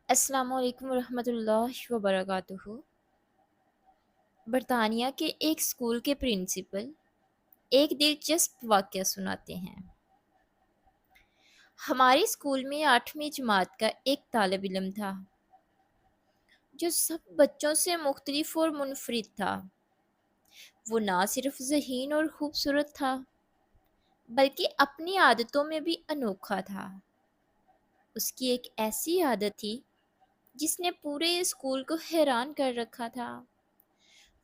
السلام علیکم ورحمۃ اللہ وبرکاتہ۔ برطانیہ کے ایک اسکول کے پرنسپل ایک دلچسپ واقعہ سناتے ہیں۔ ہمارے اسکول میں 8ویں جماعت کا ایک طالب علم تھا جو سب بچوں سے مختلف اور منفرد تھا۔ وہ نہ صرف ذہین اور خوبصورت تھا بلکہ اپنی عادتوں میں بھی انوکھا تھا۔ اس کی ایک ایسی عادت تھی جس نے پورے اسکول کو حیران کر رکھا تھا۔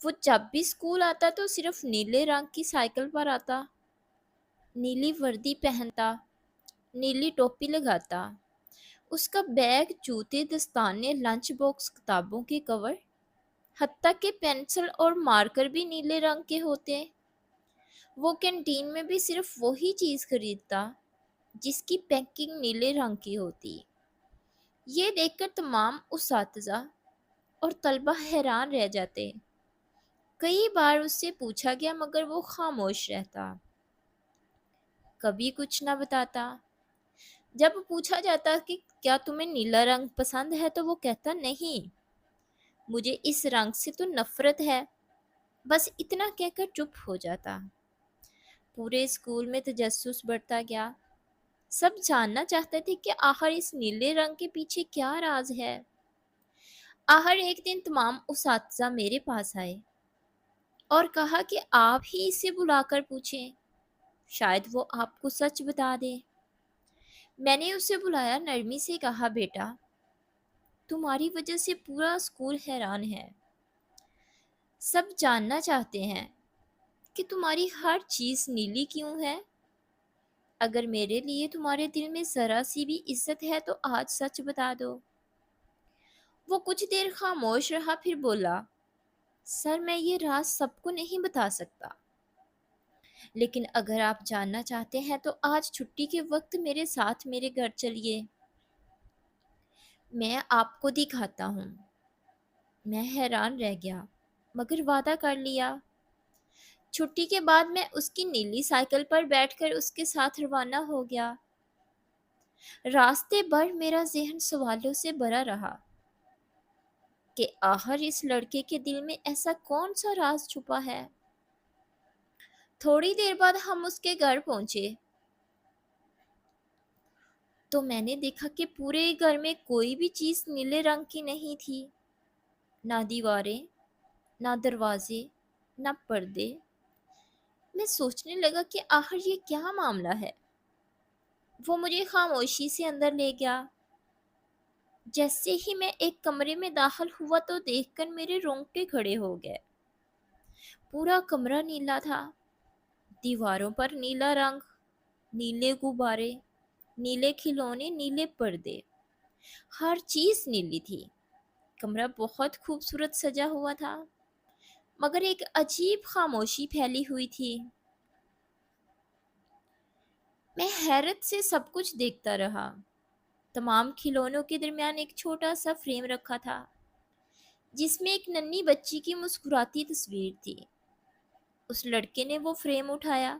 وہ جب بھی اسکول آتا تو صرف نیلے رنگ کی سائیکل پر آتا، نیلی وردی پہنتا، نیلی ٹوپی لگاتا۔ اس کا بیگ، جوتے، دستانے، لنچ باکس، کتابوں کے کور، حتیٰ کہ پینسل اور مارکر بھی نیلے رنگ کے ہوتے۔ وہ کینٹین میں بھی صرف وہی چیز خریدتا جس کی پیکنگ نیلے رنگ کی ہوتی۔ یہ دیکھ کر تمام اساتذہ اور طلبہ حیران رہ جاتے۔ کئی بار اس سے پوچھا گیا مگر وہ خاموش رہتا، کبھی کچھ نہ بتاتا۔ جب پوچھا جاتا کہ کیا تمہیں نیلا رنگ پسند ہے تو وہ کہتا نہیں، مجھے اس رنگ سے تو نفرت ہے، بس اتنا کہہ کر چپ ہو جاتا۔ پورے اسکول میں تجسس بڑھتا گیا۔ سب جاننا چاہتے تھے کہ آخر اس نیلے رنگ کے پیچھے کیا راز ہے۔ آخر ایک دن تمام اساتذہ میرے پاس آئے اور کہا کہ آپ ہی اسے بلا کر پوچھیں، شاید وہ آپ کو سچ بتا دے۔ میں نے اسے بلایا، نرمی سے کہا، بیٹا، تمہاری وجہ سے پورا اسکول حیران ہے۔ سب جاننا چاہتے ہیں کہ تمہاری ہر چیز نیلی کیوں ہے۔ اگر میرے لیے تمہارے دل میں ذرا سی بھی عزت ہے تو آج سچ بتا دو۔ وہ کچھ دیر خاموش رہا، پھر بولا، سر میں یہ راز سب کو نہیں بتا سکتا، لیکن اگر آپ جاننا چاہتے ہیں تو آج چھٹی کے وقت میرے ساتھ میرے گھر چلیے، میں آپ کو دکھاتا ہوں۔ میں حیران رہ گیا مگر وعدہ کر لیا۔ چھٹی کے بعد میں اس کی نیلی سائیکل پر بیٹھ کر اس کے ساتھ روانہ ہو گیا۔ راستے بھر میرا ذہن سوالوں سے بھرا رہا کہ آخر اس لڑکے کے دل میں ایسا کون سا راز چھپا ہے۔ تھوڑی دیر بعد ہم اس کے گھر پہنچے تو میں نے دیکھا کہ پورے گھر میں کوئی بھی چیز نیلے رنگ کی نہیں تھی، نہ دیواریں، نہ دروازے، نہ پردے۔ میں سوچنے لگا کہ آخر یہ کیا معاملہ ہے۔ وہ مجھے خاموشی سے اندر لے گیا۔ جیسے ہی میں ایک کمرے میں داخل ہوا تو دیکھ کر میرے رونگٹے کھڑے ہو گئے۔ پورا کمرہ نیلا تھا، دیواروں پر نیلا رنگ، نیلے غبارے، نیلے کھلونے، نیلے پردے، ہر چیز نیلی تھی۔ کمرہ بہت خوبصورت سجا ہوا تھا مگر ایک عجیب خاموشی پھیلی ہوئی تھی۔ میں حیرت سے سب کچھ دیکھتا رہا۔ تمام کھلونوں کے درمیان ایک چھوٹا سا فریم رکھا تھا جس میں ایک ننھی بچی کی مسکراتی تصویر تھی۔ اس لڑکے نے وہ فریم اٹھایا،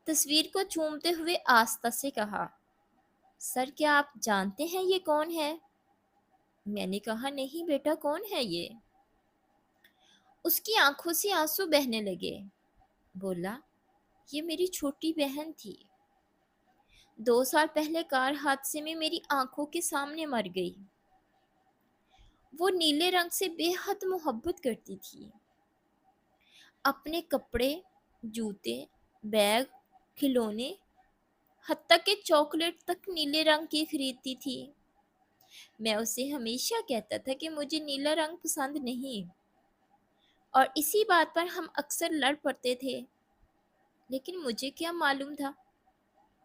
تصویر کو چومتے ہوئے آہستہ سے کہا، سر کیا آپ جانتے ہیں یہ کون ہے؟ میں نے کہا، نہیں بیٹا، کون ہے یہ؟ اس کی آنکھوں سے آنسو بہنے لگے۔ بولا، یہ میری چھوٹی بہن تھی، 2 سال پہلے کار حادثے میں میری آنکھوں کے سامنے مر گئی۔ وہ نیلے رنگ سے بے حد محبت کرتی تھی۔ اپنے کپڑے، جوتے، بیگ، کھلونے، حتیٰ کہ چاکلیٹ تک نیلے رنگ کی خریدتی تھی۔ میں اسے ہمیشہ کہتا تھا کہ مجھے نیلا رنگ پسند نہیں، اور اسی بات پر ہم اکثر لڑ پڑتے تھے، لیکن مجھے کیا معلوم تھا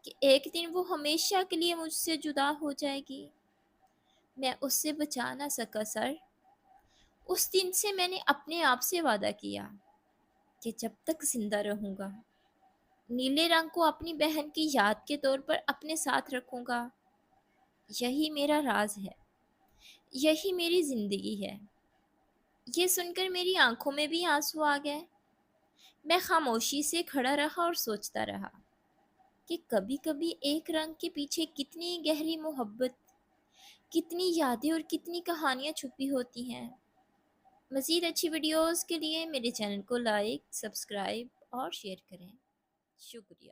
کہ ایک دن وہ ہمیشہ کے لیے مجھ سے جدا ہو جائے گی۔ میں اس سے بچا نہ سکا سر۔ اس دن سے میں نے اپنے آپ سے وعدہ کیا کہ جب تک زندہ رہوں گا نیلے رنگ کو اپنی بہن کی یاد کے طور پر اپنے ساتھ رکھوں گا۔ یہی میرا راز ہے، یہی میری زندگی ہے۔ یہ سن کر میری آنکھوں میں بھی آنسو آ گئے۔ میں خاموشی سے کھڑا رہا اور سوچتا رہا کہ کبھی کبھی ایک رنگ کے پیچھے کتنی گہری محبت، کتنی یادیں اور کتنی کہانیاں چھپی ہوتی ہیں۔ مزید اچھی ویڈیوز کے لیے میرے چینل کو لائک، سبسکرائب اور شیئر کریں۔ شکریہ۔